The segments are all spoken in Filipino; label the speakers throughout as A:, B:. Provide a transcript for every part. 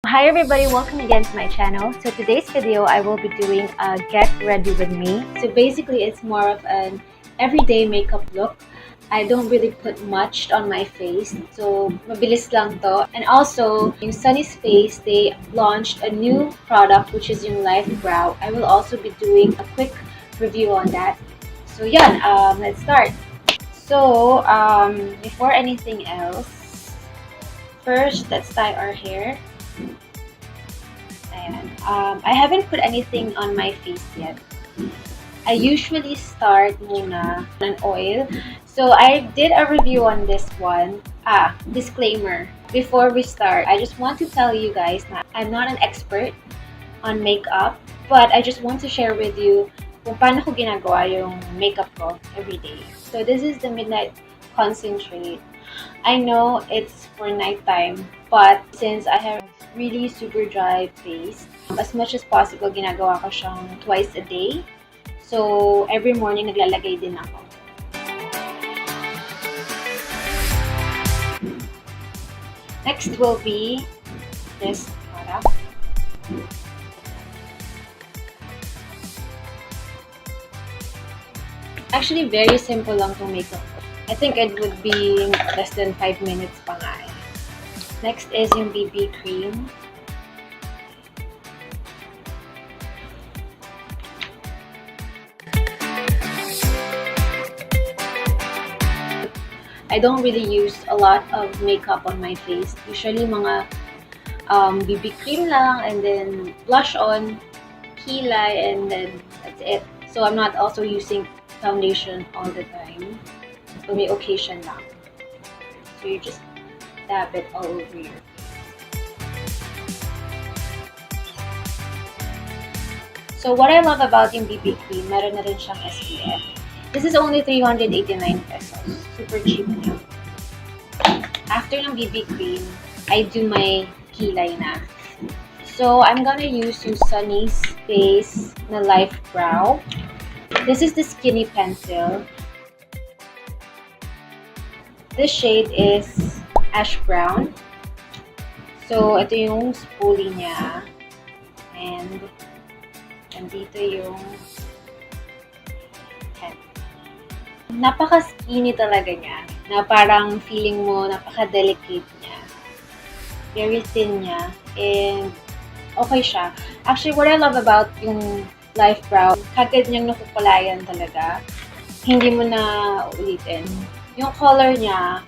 A: Hi everybody, welcome again to my channel. So today's video, I will be doing a get ready with me. So basically, it's more of an everyday makeup look. I don't really put much on my face, so mabilis lang to. And also, yung Sunny's Face, they launched a new product which is yung Life Brow. I will also be doing a quick review on that. So yan, let's start. So, before anything else, first, let's dye our hair. Ayan. I haven't put anything on my face yet. I usually start muna on oil. So I did a review on this one. Disclaimer. Before we start, I just want to tell you guys that I'm not an expert on makeup, but I just want to share with you kung paano ko ginagawa yung makeup ko every day. So this is the Midnight Concentrate. I know it's for nighttime, but since I have really super dry face, as much as possible, ginagawa ko siyang twice a day. So, every morning, naglalagay din ako. Next will be this product. Actually, very simple lang itong makeup ko. I think it would be less than 5 minutes pa nga eh. Next is yung BB cream. I don't really use a lot of makeup on my face. Usually mga BB cream lang, and then blush on, Kiehl, and then that's it. So I'm not also using foundation all the time. So may occasion lang. So you just dab it all over your face. So what I love about yung BB cream, meron na rin siyang SPF. This is only 389 pesos. Super cheap niya. After ng BB cream, I do my kilay na. So I'm gonna use yung Sunny's Face na Life Brow. This is the skinny pencil. This shade is ash brown. So, ito yung spoolie niya. And, andito yung pen. Napaka-skinny talaga niya. Na parang feeling mo, napaka-delicate niya. Very thin niya. And, okay siya. Actually, what I love about yung Life Brow, kagad niyang nakukulayan talaga. Hindi mo na ulitin. Yung color niya,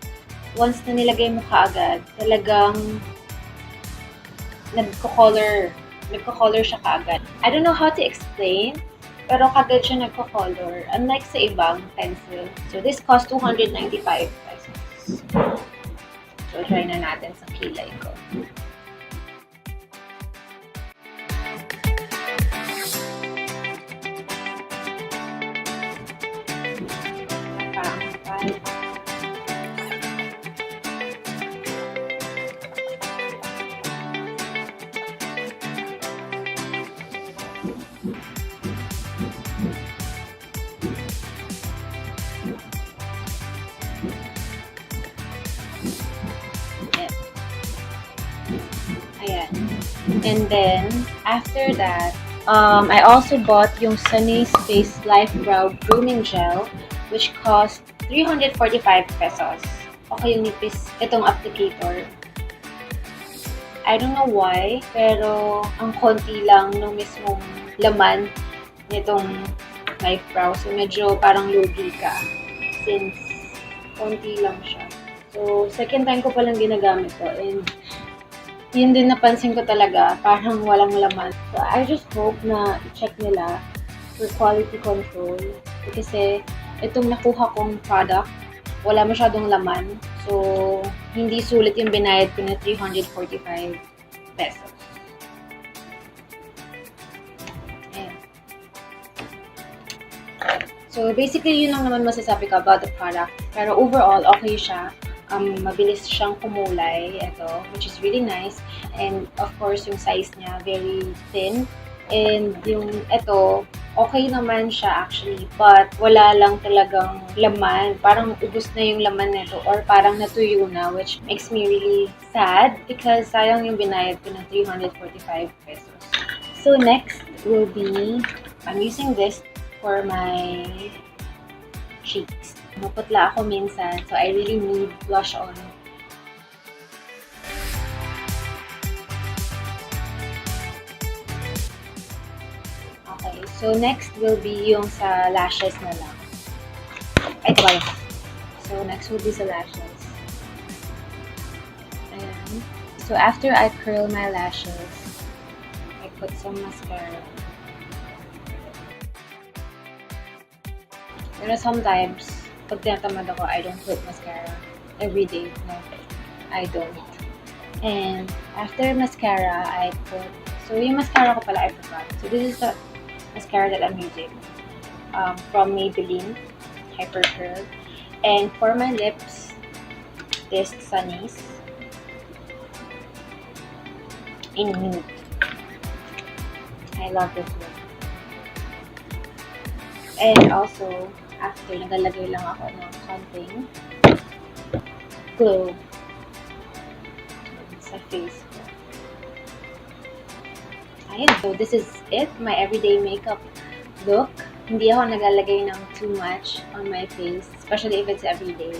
A: once na nilagay mo kaagad, talagang nagko-color siya kaagad. I don't know how to explain, pero kaagad siya nagko-color, unlike sa ibang pencil. So this cost 295 pesos. So try na natin sa kilay ko. Ayan. And then, after that, I also bought yung Sunny's Face Life Brow Grooming Gel, which cost 345 pesos. Okay yung nipis itong applicator. I don't know why, pero ang konti lang ng mismong laman nitong Life Brow. So, medyo parang lugi ka since konti lang siya. So, second time ko palang ginagamit to, and yun din napansin ko talaga, parang walang laman. So, I just hope na i-check nila for quality control. Kasi itong nakuha kong product, wala masyadong laman. So, hindi sulit yung binayad ko na 345 pesos. Ayan. So, basically, yun lang naman masasabi ko about the product. Pero overall, okay siya. Mabilis siyang kumulay, ito, which is really nice. And of course, yung size niya, very thin. And yung ito, okay naman siya actually, but wala lang talagang laman. Parang ubos na yung laman nito or parang natuyo na, which makes me really sad because sayang yung binayad ko ng 345 pesos. So next will be, I'm using this for my cheeks. Maputla ako minsan, so I really need blush on. Okay, so next will be yung sa lashes na lang. Ay, twice. So next will be sa lashes. Ayan. So after I curl my lashes, I put some mascara. Pero sometimes, pag tinatamad ako, I don't put mascara every day. No, I don't. And after mascara, I put, so yung mascara ko pala, I forgot. So this is the mascara that I'm using. From Maybelline, Hyper Curl. And for my lips, this Sunny's in nude. I love this one. And also, after, nagalagay lang ako ng konting glow sa face ko. Ayun, so this is it, my everyday makeup look. Hindi ako naglalagay ng too much on my face, especially if it's everyday.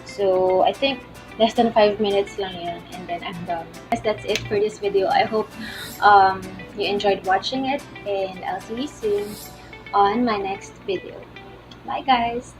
A: So, I think less than 5 minutes lang yun, and then I'm done. Guys, that's it for this video. I hope you enjoyed watching it, and I'll see you soon on my next video. Bye guys!